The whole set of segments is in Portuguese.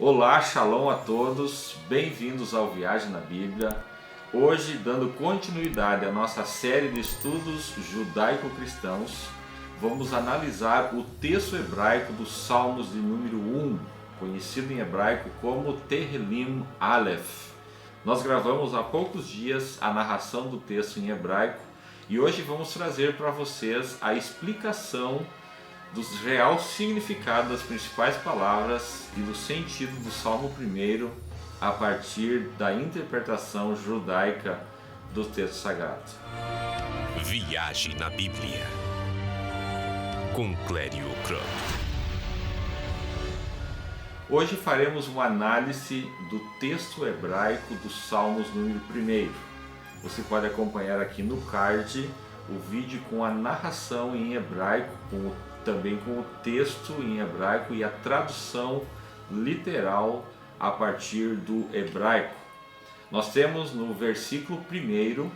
Olá, shalom a todos, bem-vindos ao Viagem na Bíblia. Hoje, dando continuidade à nossa série de estudos judaico-cristãos, vamos analisar o texto hebraico dos Salmos de número 1, conhecido em hebraico como Tehillim Aleph. Nós gravamos há poucos dias a narração do texto em hebraico e hoje vamos trazer para vocês a explicação do real significado das principais palavras e do sentido do Salmo 1 a partir da interpretação judaica do texto sagrado. Viagem na Bíblia com Clério Croto. Hoje faremos uma análise do texto hebraico dos Salmos número 1. Você pode acompanhar aqui no card o vídeo com a narração em hebraico, também com o texto em hebraico e a tradução literal a partir do hebraico. Nós temos no versículo 1,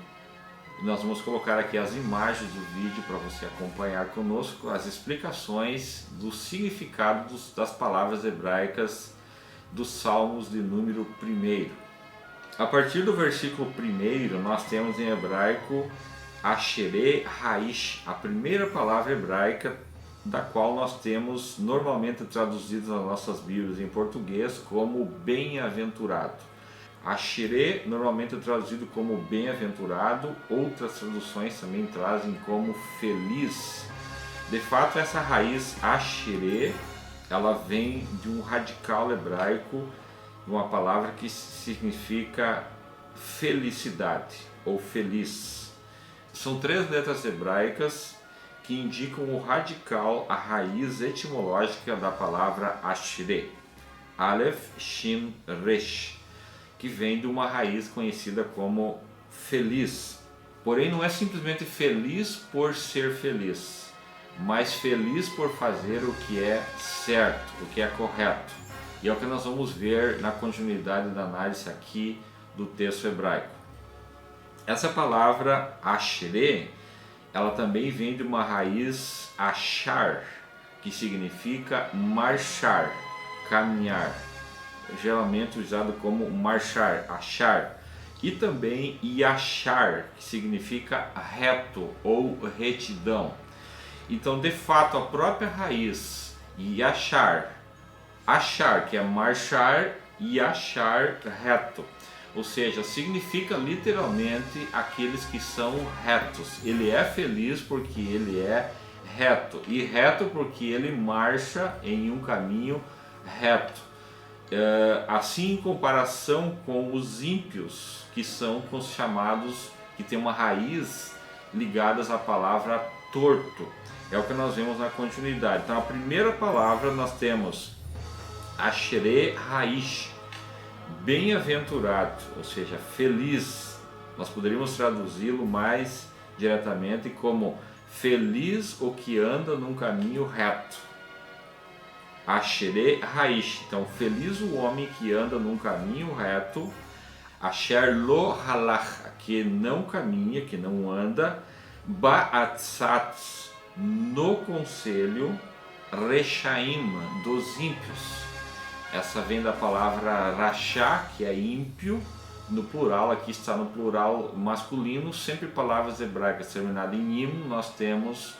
nós vamos colocar aqui as imagens do vídeo para você acompanhar conosco as explicações do significado das palavras hebraicas dos Salmos de número 1. A partir do versículo 1, nós temos em hebraico Ashereh Haish, a primeira palavra hebraica da qual nós temos normalmente traduzido nas nossas Bíblias em português como bem-aventurado. Ashereh normalmente é traduzido como bem-aventurado, outras traduções também trazem como feliz. De fato, essa raiz Ashereh, ela vem de um radical hebraico, uma palavra que significa felicidade ou feliz. São 3 letras hebraicas que indicam o radical, a raiz etimológica da palavra Ashereh, Aleph, Shin, Resh, que vem de uma raiz conhecida como feliz. Porém, não é simplesmente feliz por ser feliz, mas feliz por fazer o que é certo, o que é correto. E é o que nós vamos ver na continuidade da análise aqui do texto hebraico. Essa palavra Ashereh, ela também vem de uma raiz achar, que significa marchar, caminhar, geralmente usado como marchar, achar, e também yashar, que significa reto ou retidão. Então, de fato, a própria raiz yashar, achar, que é marchar, e achar reto. Ou seja, significa literalmente aqueles que são retos. Ele é feliz porque ele é reto. E reto porque ele marcha em um caminho reto. Assim, em comparação com os ímpios, que são os chamados, que tem uma raiz ligadas à palavra torto. É o que nós vemos na continuidade. Então, a primeira palavra nós temos Ashereh Haish, bem-aventurado, ou seja, feliz. Nós poderíamos traduzi-lo mais diretamente como feliz o que anda num caminho reto. Ashereh Haish, então feliz o homem que anda num caminho reto. Asher lo halach, que não caminha, que não anda. Ba'atzat, no conselho. Rechaim, dos ímpios. Essa vem da palavra rachá, que é ímpio, no plural, aqui está no plural masculino, sempre palavras hebraicas terminadas em im, nós temos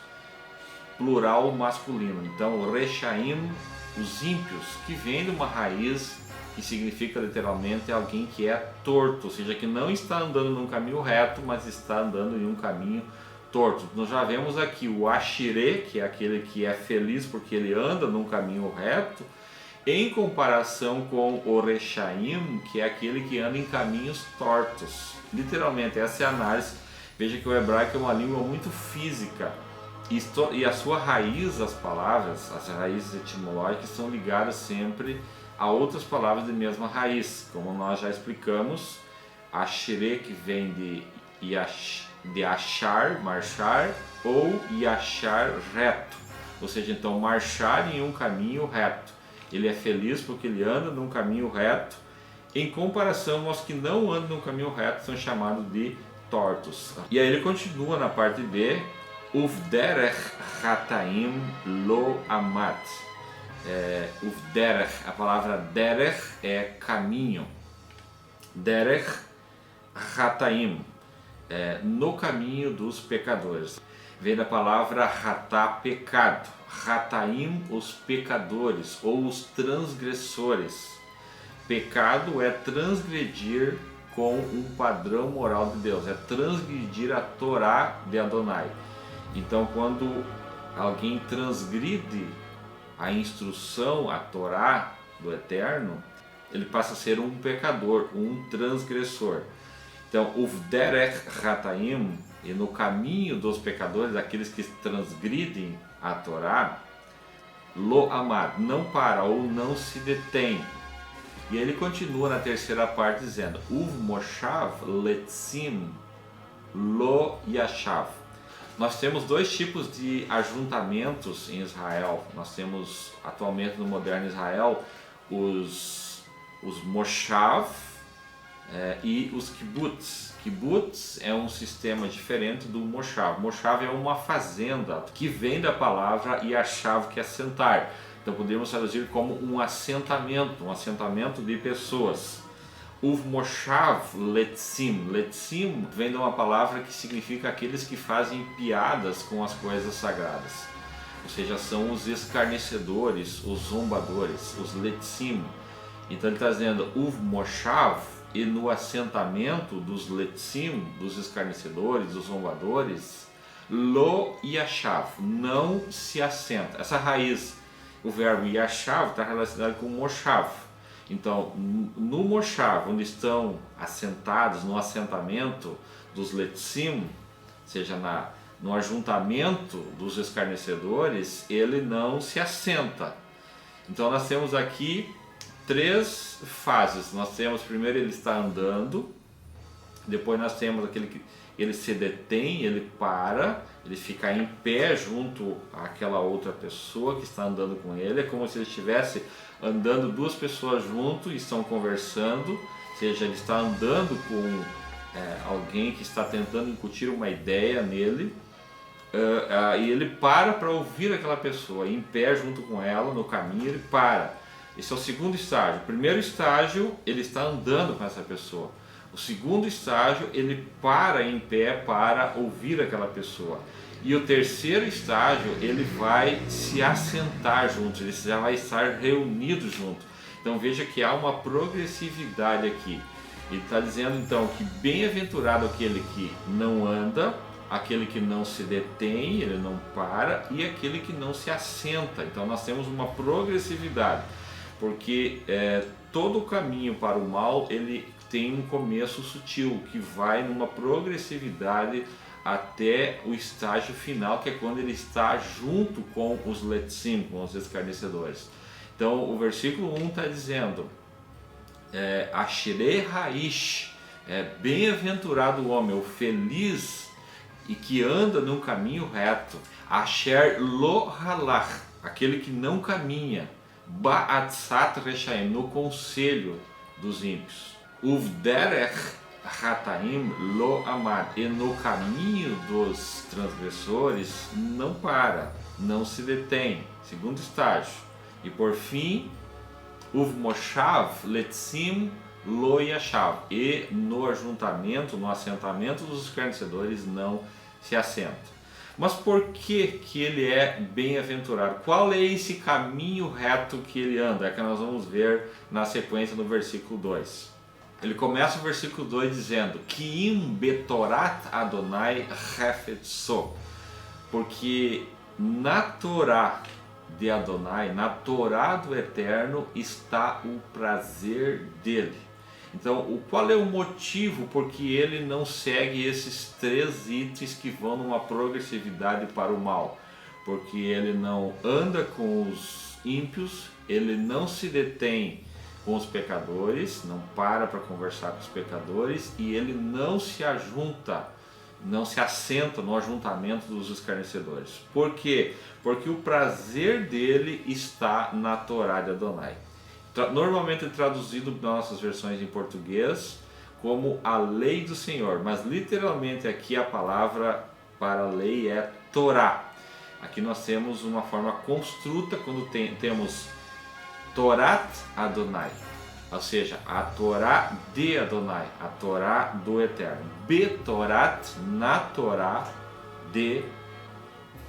plural masculino. Então, rechaim, os ímpios, que vem de uma raiz que significa literalmente alguém que é torto, ou seja, que não está andando num caminho reto, mas está andando em um caminho torto. Nós já vemos aqui o Ashereh, que é aquele que é feliz porque ele anda num caminho reto, em comparação com o Rechaim, que é aquele que anda em caminhos tortos. Literalmente, essa é a análise. Veja que o hebraico é uma língua muito física e a sua raiz, as palavras, as raízes etimológicas são ligadas sempre a outras palavras de mesma raiz. Como nós já explicamos, Ashereh, que vem de achar, marchar, ou yashar, reto. Ou seja, então, marchar em um caminho reto. Ele é feliz porque ele anda num caminho reto, em comparação aos que não andam num caminho reto, são chamados de tortos. E aí ele continua na parte B, Uvderech Hataim Lo Amat. Uvderech, a palavra derech é caminho. Derech Hataim, no caminho dos pecadores. Vem da palavra Hatá, pecado. Hataim, os pecadores ou os transgressores. Pecado é transgredir com um padrão moral de Deus, é transgredir a Torá de Adonai. Então, quando alguém transgride a instrução, a Torá do Eterno, ele passa a ser um pecador, um transgressor. Então, Uvderech Hataim, e no caminho dos pecadores, aqueles que transgridem a Torá, Lo Amad, não para ou não se detém. E ele continua na terceira parte dizendo, Uv Moshav Letzim Lo Yashav. Nós temos dois tipos de ajuntamentos em Israel. Nós temos atualmente no moderno Israel os Moshav e os Kibbutz. Kibbutz é um sistema diferente do Moshav. Moshav é uma fazenda que vem da palavra Yashav, que é sentar. Então podemos traduzir como um assentamento de pessoas. Uv Moshav Letzim. Letzim vem de uma palavra que significa aqueles que fazem piadas com as coisas sagradas. Ou seja, são os escarnecedores, os zombadores, os Letzim. Então ele está dizendo Uv Moshav, e no assentamento dos Letzim, dos escarnecedores, dos zombadores, Lo Yashav, não se assenta. Essa raiz, o verbo Yashav, está relacionado com Moshav. Então, no Moshav, onde estão assentados, no assentamento dos Letzim, ou seja, no ajuntamento dos escarnecedores, ele não se assenta. Então, nós temos aqui três fases. Nós temos, primeiro, ele está andando, depois nós temos aquele que ele se detém, ele para, ele fica em pé junto àquela outra pessoa que está andando com ele. É como se ele estivesse andando duas pessoas junto e estão conversando, ou seja, ele está andando com alguém que está tentando incutir uma ideia nele, e ele para ouvir aquela pessoa, em pé junto com ela, no caminho ele para. Esse é o segundo estágio. O primeiro estágio, ele está andando com essa pessoa. O segundo estágio, ele para em pé para ouvir aquela pessoa. E o terceiro estágio, ele vai se assentar junto, ele já vai estar reunido junto. Então veja que há uma progressividade aqui. Ele está dizendo então que bem-aventurado aquele que não anda, aquele que não se detém, ele não para, e aquele que não se assenta. Então nós temos uma progressividade, porque todo o caminho para o mal, ele tem um começo sutil, que vai numa progressividade até o estágio final, que é quando ele está junto com os Letzim, com os escarnecedores. Então o versículo 1 está dizendo, Asherei Haish, bem-aventurado o homem, o feliz e que anda num caminho reto. Asher Lo Halach, aquele que não caminha, Ba'atzat Reshaim, no conselho dos ímpios. Uvderech Hataim Lo Amad, e no caminho dos transgressores não para, não se detém. Segundo estágio. E por fim, Uv Moshav Letzim Lo Yashav, e no ajuntamento, no assentamento dos escarnecedores não se assenta. Mas por que ele é bem-aventurado? Qual é esse caminho reto que ele anda? É que nós vamos ver na sequência no versículo 2. Ele começa o versículo 2 dizendo, Kiim betorat Adonai hefetso, porque na Torá de Adonai, na Torá do Eterno, está o prazer dele. Então, qual é o motivo por que ele não segue esses três itens que vão numa progressividade para o mal? Porque ele não anda com os ímpios, ele não se detém com os pecadores, não para conversar com os pecadores, e ele não se ajunta, não se assenta no ajuntamento dos escarnecedores. Por quê? Porque o prazer dele está na Torá de Adonai. Normalmente traduzido nas nossas versões em português como a lei do Senhor, mas literalmente aqui a palavra para lei é Torá. Aqui nós temos uma forma construta quando temos Torat Adonai, ou seja, a Torá de Adonai, a Torá do Eterno. Betorat, na Torá de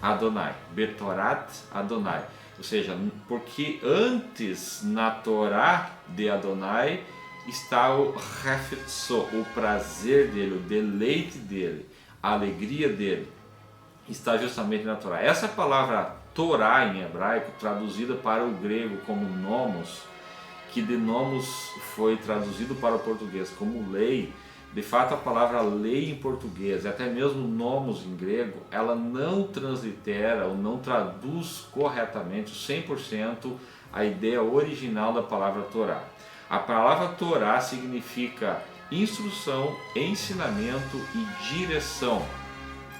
Adonai. Betorat Adonai. Ou seja, porque antes na Torá de Adonai está o Hefetzo, o prazer dele, o deleite dele, a alegria dele, está justamente na Torá. Essa palavra Torá em hebraico, traduzida para o grego como nomos, que de nomos foi traduzido para o português como lei, de fato a palavra lei em português, e até mesmo nomos em grego, ela não translitera ou não traduz corretamente 100% a ideia original da palavra Torá. A palavra Torá significa instrução, ensinamento e direção.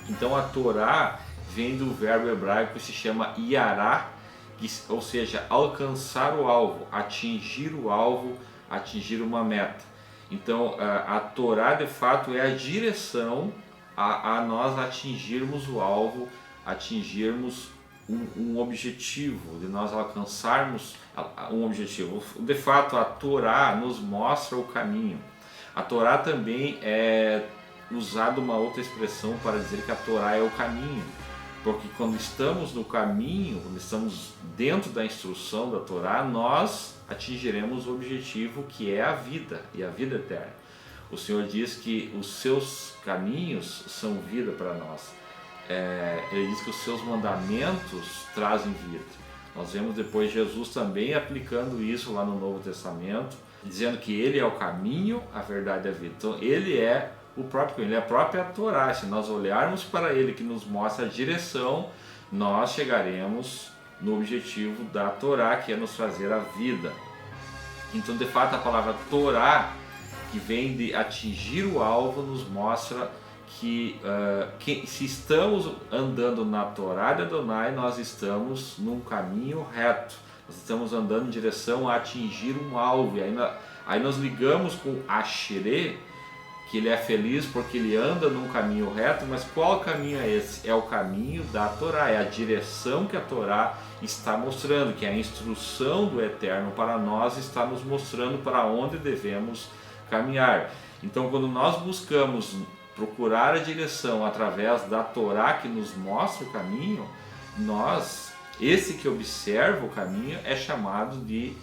Então a Torá vem do verbo hebraico que se chama yará, ou seja, alcançar o alvo, atingir o alvo, atingir uma meta. Então a Torá de fato é a direção a nós atingirmos o alvo, atingirmos um objetivo, de nós alcançarmos um objetivo. De fato a Torá nos mostra o caminho. A Torá também é usada uma outra expressão para dizer que a Torá é o caminho. Porque quando estamos no caminho, quando estamos dentro da instrução da Torá, nós atingiremos o objetivo que é a vida e a vida eterna. O Senhor diz que os seus caminhos são vida para nós. Ele diz que os seus mandamentos trazem vida. Nós vemos depois Jesus também aplicando isso lá no Novo Testamento, dizendo que Ele é o caminho, a verdade e a vida. Então Ele é o próprio caminho, Ele é a própria Torá. Se nós olharmos para Ele, que nos mostra a direção, nós chegaremos no objetivo da Torá, que é nos trazer a vida. Então, de fato, a palavra Torá, que vem de atingir o alvo, nos mostra que se estamos andando na Torá de Adonai, nós estamos num caminho reto, nós estamos andando em direção a atingir um alvo. E aí nós ligamos com Asherê, que ele é feliz porque ele anda num caminho reto, mas qual caminho é esse? É o caminho da Torá, é a direção que a Torá está mostrando, que é a instrução do Eterno para nós, está nos mostrando para onde devemos caminhar. Então, quando nós buscamos procurar a direção através da Torá que nos mostra o caminho, esse que observa o caminho é chamado de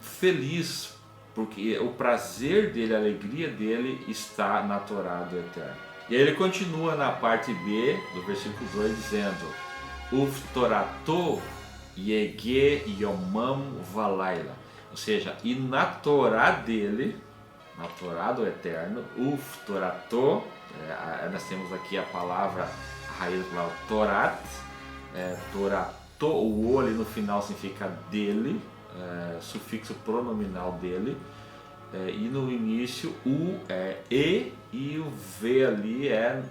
feliz, porque o prazer dele, a alegria dele está na Torá do Eterno. E aí ele continua na parte B do versículo 2 dizendo: Uf Torato Yege Yomam Valaila. Ou seja, e na Torá dele, na Torá do Eterno, Uf Torato, nós temos aqui a palavra, a raiz da palavra Torat, Torato, o O ali no final significa dele, sufixo pronominal dele, e no início o é e o V ali é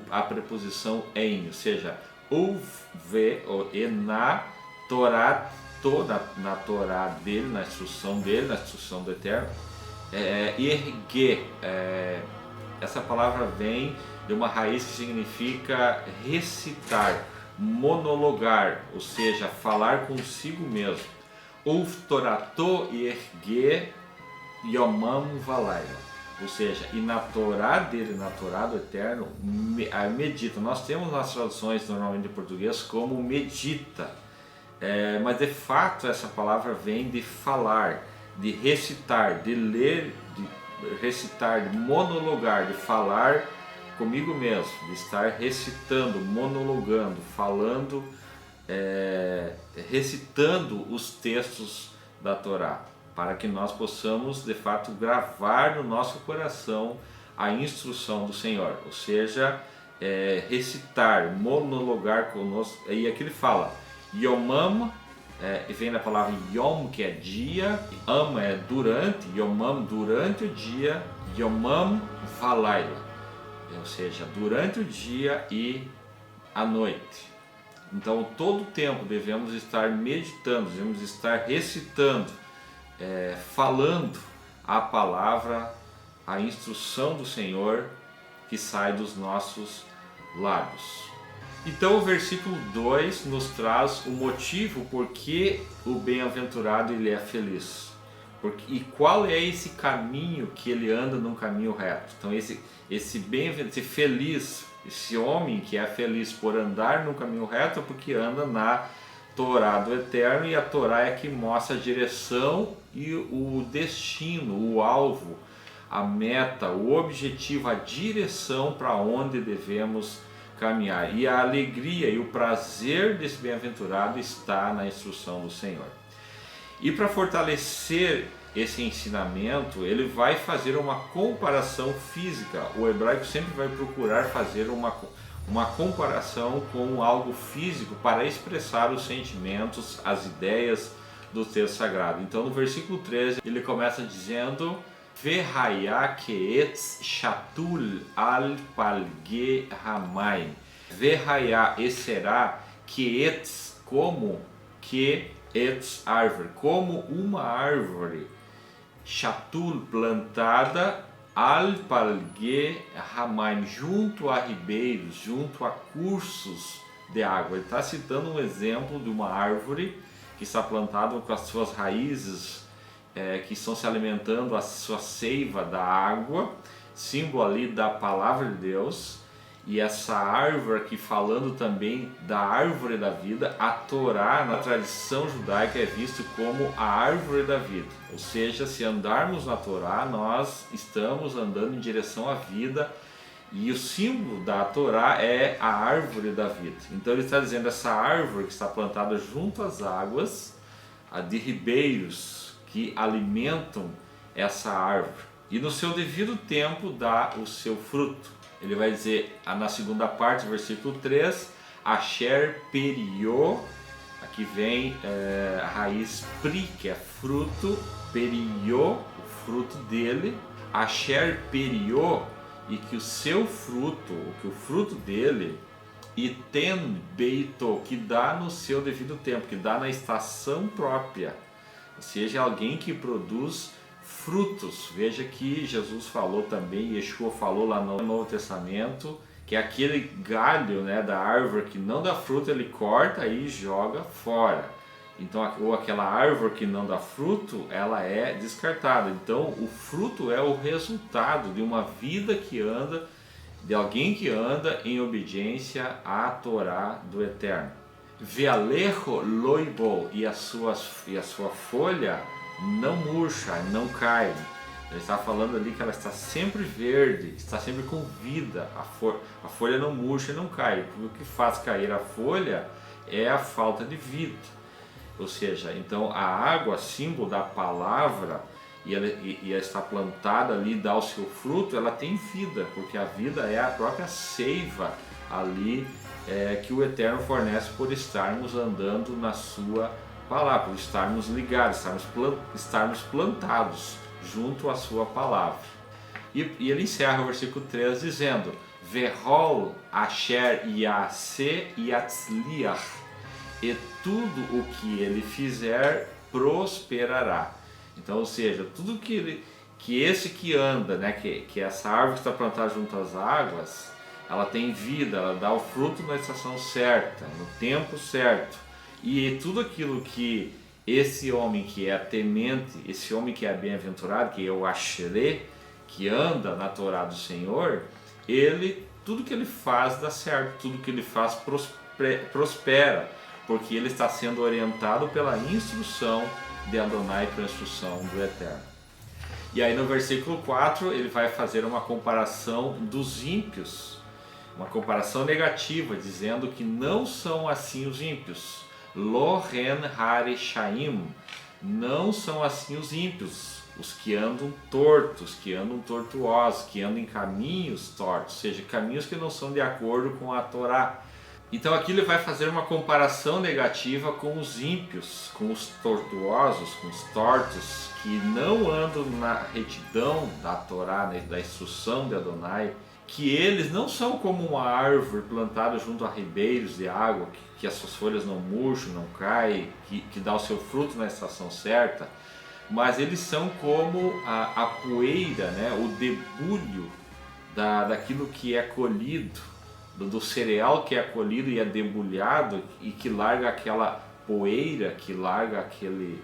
a preposição em, ou seja, o V ou e na Torá, na Torá dele, na instrução dele, na instrução do Eterno. Ergue, essa palavra vem de uma raiz que significa recitar, monologar, ou seja, falar consigo mesmo. Uftorato ergue yomam valaila, ou seja, e na Torá dele, na Torá do Eterno, medita. Nós temos nas traduções normalmente em português como medita, mas de fato essa palavra vem de falar, de recitar, de ler, de recitar, de monologar, de falar comigo mesmo, de estar recitando, monologando, falando, recitando os textos da Torá, para que nós possamos de fato gravar no nosso coração a instrução do Senhor, ou seja, recitar, monologar conosco. E aqui ele fala Yomam, vem da palavra Yom, que é dia, Am é durante, Yomam durante o dia, Yomam Valaila, ou seja, durante o dia e à noite. Então, todo o tempo devemos estar meditando, devemos estar recitando, falando a palavra, a instrução do Senhor que sai dos nossos lábios. Então o versículo 2 nos traz o motivo por que o bem-aventurado ele é feliz. E qual é esse caminho que ele anda num caminho reto. Então esse bem-aventurado, esse feliz, esse homem que é feliz por andar num caminho reto é porque anda na Torá do Eterno, e a Torá é que mostra a direção e o destino, o alvo, a meta, o objetivo, a direção para onde devemos caminhar. E a alegria e o prazer desse bem-aventurado está na instrução do Senhor. E para fortalecer esse ensinamento, ele vai fazer uma comparação física. O hebraico sempre vai procurar fazer uma comparação com algo físico para expressar os sentimentos, as ideias do texto sagrado. Então no versículo 13 ele começa dizendo: Verhaya keetz shatul al palge hamayim. Verhaya, e será, keetz, como que etz, árvore, como uma árvore, shatul, plantada, al palge hamayim, junto a ribeiros, junto a cursos de água. Ele está citando um exemplo de uma árvore que está plantada com as suas raízes que estão se alimentando a sua seiva da água, símbolo ali da palavra de Deus. E essa árvore aqui falando também da árvore da vida. A Torá na tradição judaica é visto como a árvore da vida, ou seja, se andarmos na Torá nós estamos andando em direção à vida, e o símbolo da Torá é a árvore da vida. Então ele está dizendo essa árvore que está plantada junto às águas, a de ribeiros que alimentam essa árvore, e no seu devido tempo dá o seu fruto. Ele vai dizer na segunda parte do versículo 3, Asher perió, aqui vem a raiz pri, que é fruto, perió, o fruto dele, Asher perió, e que o seu fruto, que o fruto dele, e ten beito, que dá no seu devido tempo, que dá na estação própria, ou seja, alguém que produz frutos. Veja que Jesus falou também, Yeshua falou lá no Novo Testamento, que aquele galho, né, da árvore que não dá fruto, ele corta e joga fora. Então, ou aquela árvore que não dá fruto, ela é descartada. Então, o fruto é o resultado de uma vida que anda, de alguém que anda em obediência à Torá do Eterno. Vealejo loibol, e a sua folha não murcha, não cai. Ele está falando ali que ela está sempre verde, está sempre com vida. A folha não murcha e não cai. Porque o que faz cair a folha é a falta de vida. Ou seja, então a água, símbolo da palavra, e ela está plantada ali, dá o seu fruto, ela tem vida, porque a vida é a própria seiva ali que o Eterno fornece por estarmos andando na sua palavra, por estarmos ligados, estarmos plantados junto à sua palavra. E ele encerra o versículo 3 dizendo: Verhol asher yase yatzliach, e tudo o que ele fizer prosperará. Então, ou seja, tudo que esse que anda, né, que essa árvore que está plantada junto às águas, ela tem vida, ela dá o fruto na estação certa, no tempo certo. E tudo aquilo que esse homem que é temente, esse homem que é bem-aventurado, que é o Asherê, que anda na Torá do Senhor, tudo que ele faz dá certo, tudo que ele faz prospera, porque ele está sendo orientado pela instrução de Adonai, pela instrução do Eterno. E aí no versículo 4 ele vai fazer uma comparação dos ímpios, uma comparação negativa, dizendo que não são assim os ímpios. Lohen hareshaim, não são assim os ímpios, os que andam tortos, que andam tortuosos, que andam em caminhos tortos, ou seja, caminhos que não são de acordo com a Torá. Então aqui ele vai fazer uma comparação negativa com os ímpios, com os tortuosos, com os tortos, que não andam na retidão da Torá, da instrução de Adonai, que eles não são como uma árvore plantada junto a ribeiros de água, que as suas folhas não murcham, não caem, que dá o seu fruto na estação certa, mas eles são como a poeira, né, o debulho daquilo que é colhido do cereal que é colhido e é debulhado e que larga aquela poeira, que larga aquele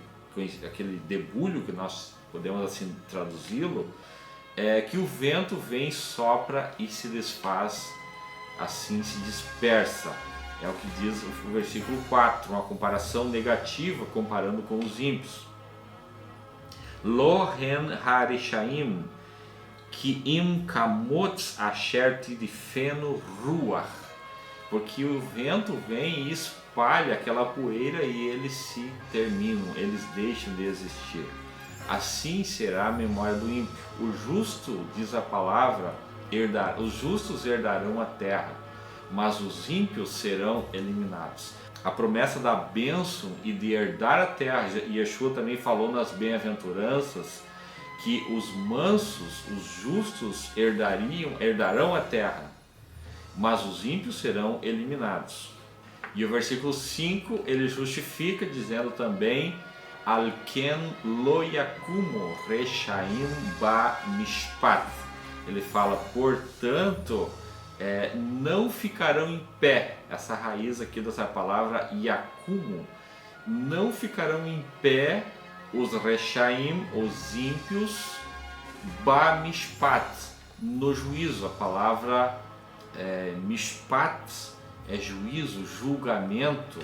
debulho, que nós podemos assim traduzi-lo, que o vento vem, sopra e se desfaz, assim se dispersa. É o que diz o versículo 4, uma comparação negativa comparando com os ímpios. Lohen hareshaim ki im kamotz asher tidifenu ruach, porque o vento vem e espalha aquela poeira e eles se terminam, eles deixam de existir. Assim será a memória do ímpio. O justo, diz a palavra, os justos herdarão a terra, mas os ímpios serão eliminados. A promessa da bênção e de herdar a terra, Yeshua também falou nas bem-aventuranças que os mansos, os justos herdarão a terra, mas os ímpios serão eliminados. E o versículo 5 ele justifica dizendo também: Alken lo yakumo reshaim ba mishpat. Ele fala, portanto, não ficarão em pé. Essa raiz aqui dessa palavra yakumo, não ficarão em pé os reshaim, os ímpios, ba mishpat, no juízo. A palavra mishpat é juízo, julgamento.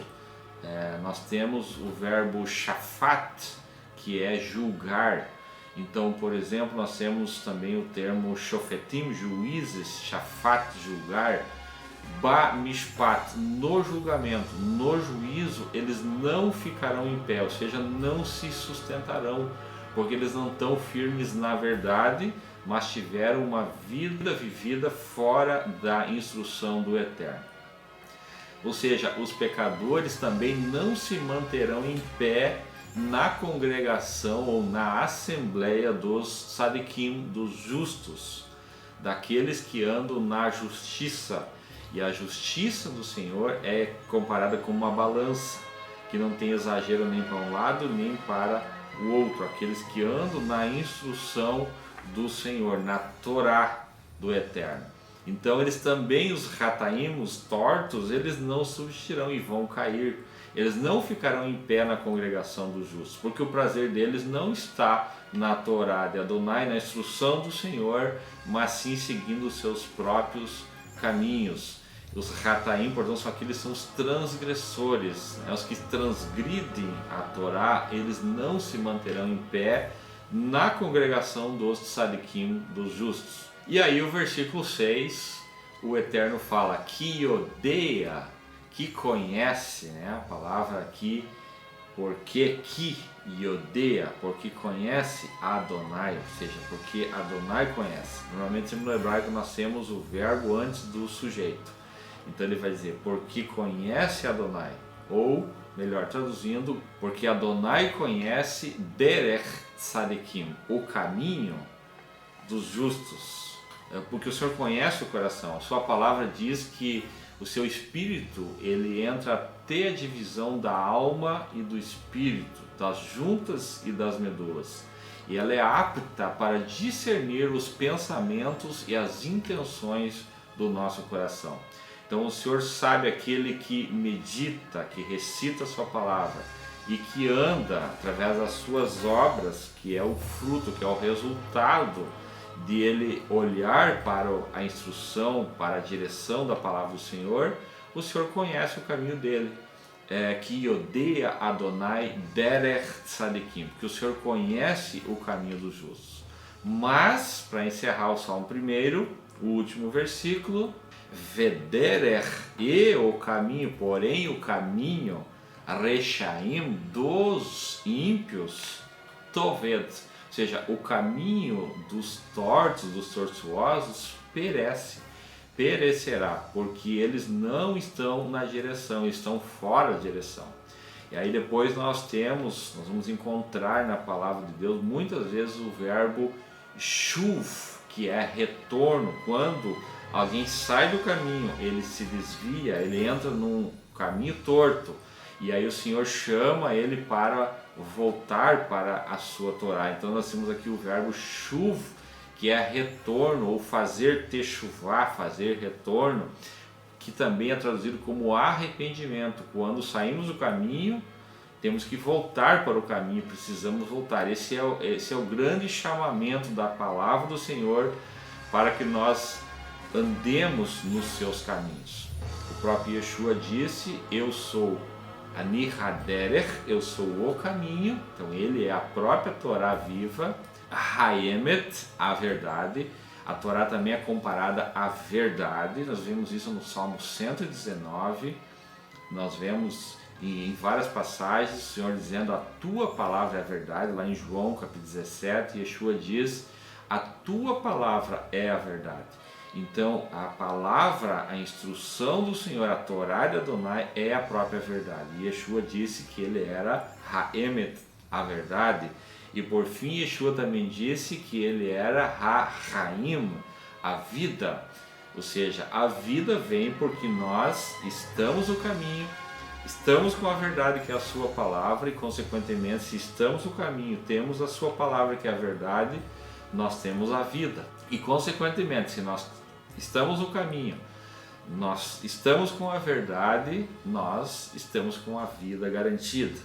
Nós temos o verbo shafat, que é julgar. Então, por exemplo, nós temos também o termo shofetim, juízes, shafat, julgar. Ba mishpat, no julgamento, no juízo, eles não ficarão em pé, ou seja, não se sustentarão, porque eles não estão firmes na verdade, mas tiveram uma vida vivida fora da instrução do Eterno. Ou seja, os pecadores também não se manterão em pé na congregação ou na assembleia dos sadiquim, dos justos, daqueles que andam na justiça. E a justiça do Senhor é comparada com uma balança, que não tem exagero nem para um lado nem para o outro. Aqueles que andam na instrução do Senhor, na Torá do Eterno. Então eles também, os rataim, os tortos, eles não subsistirão e vão cair. Eles não ficarão em pé na congregação dos justos, porque o prazer deles não está na Torá de Adonai, na instrução do Senhor, mas sim seguindo os seus próprios caminhos. Os rataim, portanto, são aqueles que são os transgressores, os que transgridem a Torá. Eles não se manterão em pé na congregação dos tzadikim, dos justos. E aí o versículo 6, o Eterno fala que odeia, que conhece, a palavra aqui, porque que e odeia, porque conhece Adonai, ou seja, porque Adonai conhece. Normalmente no hebraico nós temos o verbo antes do sujeito. Então ele vai dizer, porque conhece Adonai, ou, melhor traduzindo, porque Adonai conhece Derech Tzadikim, o caminho dos justos. Porque o Senhor conhece o coração. A sua palavra diz que o seu espírito, ele entra até a divisão da alma e do espírito, das juntas e das medulas. E ela é apta para discernir os pensamentos e as intenções do nosso coração. Então o Senhor sabe aquele que medita, que recita a sua palavra e que anda através das suas obras, que é o fruto, que é o resultado de ele olhar para a instrução, para a direção da palavra do Senhor. O Senhor conhece o caminho dele, que odeia Adonai Derech Tzadikim, porque o Senhor conhece o caminho dos justos. Mas, para encerrar o Salmo 1, o último versículo, Vederech, e o caminho, porém o caminho, Reshaim, dos ímpios, Toved, ou seja, o caminho dos tortos, dos tortuosos, perecerá, porque eles não estão na direção, estão fora da direção. E aí depois nós vamos encontrar na palavra de Deus muitas vezes o verbo shuv, que é retorno. Quando alguém sai do caminho, ele se desvia, ele entra num caminho torto, e aí o Senhor chama ele para voltar para a sua Torá. Então nós temos aqui o verbo shuv, que é retorno, ou fazer techuvá, fazer retorno, que também é traduzido como arrependimento. Quando saímos do caminho, temos que voltar para o caminho, precisamos voltar. Esse é o grande chamamento da palavra do Senhor para que nós andemos nos seus caminhos. O próprio Yeshua disse: eu sou Ani Haderech, eu sou o caminho. Então ele é a própria Torá viva. Haemet, a verdade. A Torá também é comparada à verdade. Nós vemos isso no Salmo 119. Nós vemos em várias passagens o Senhor dizendo: a tua palavra é a verdade. Lá em João capítulo 17, Yeshua diz: a tua palavra é a verdade. Então a palavra, a instrução do Senhor, a Torá de Adonai é a própria verdade. E Yeshua disse que ele era Haemet, a verdade. E por fim Yeshua também disse que ele era Ha-Haim, a vida. Ou seja, a vida vem porque nós estamos no caminho, estamos com a verdade que é a sua palavra, e consequentemente, se estamos no caminho, temos a sua palavra que é a verdade, nós temos a vida. E consequentemente, se nós estamos no caminho, nós estamos com a verdade, nós estamos com a vida garantida.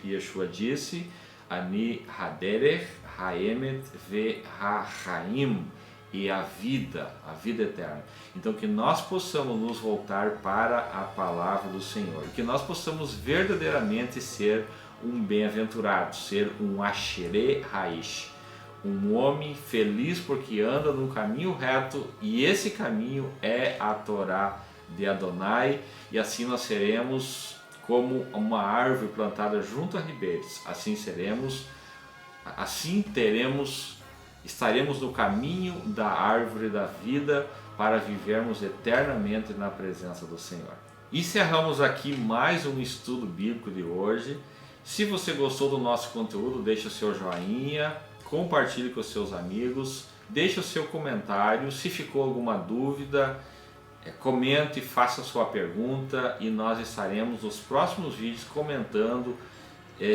Yeshua disse: Ani Haderech, Haemet ve Ha-Haim, e a vida eterna. Então que nós possamos nos voltar para a palavra do Senhor, que nós possamos verdadeiramente ser um bem-aventurado, ser um Asherei Haish, um homem feliz porque anda num caminho reto, e esse caminho é a Torá de Adonai, e assim nós seremos como uma árvore plantada junto a ribeiros. Estaremos no caminho da árvore da vida para vivermos eternamente na presença do Senhor. Encerramos aqui mais um estudo bíblico de hoje. Se você gostou do nosso conteúdo, deixe o seu joinha, compartilhe com os seus amigos, deixe o seu comentário. Se ficou alguma dúvida, comente, faça a sua pergunta, e nós estaremos nos próximos vídeos comentando,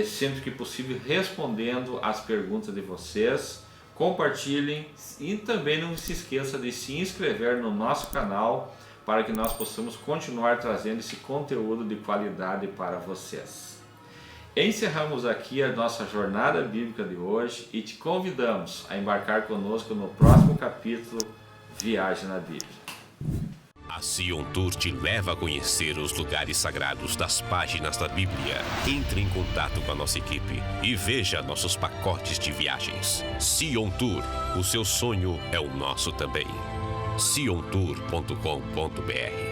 sempre que possível, respondendo as perguntas de vocês. Compartilhem e também não se esqueça de se inscrever no nosso canal para que nós possamos continuar trazendo esse conteúdo de qualidade para vocês. Encerramos aqui a nossa jornada bíblica de hoje e te convidamos a embarcar conosco no próximo capítulo, Viagem na Bíblia. A Sion Tour te leva a conhecer os lugares sagrados das páginas da Bíblia. Entre em contato com a nossa equipe e veja nossos pacotes de viagens. Sion Tour, o seu sonho é o nosso também. siontour.com.br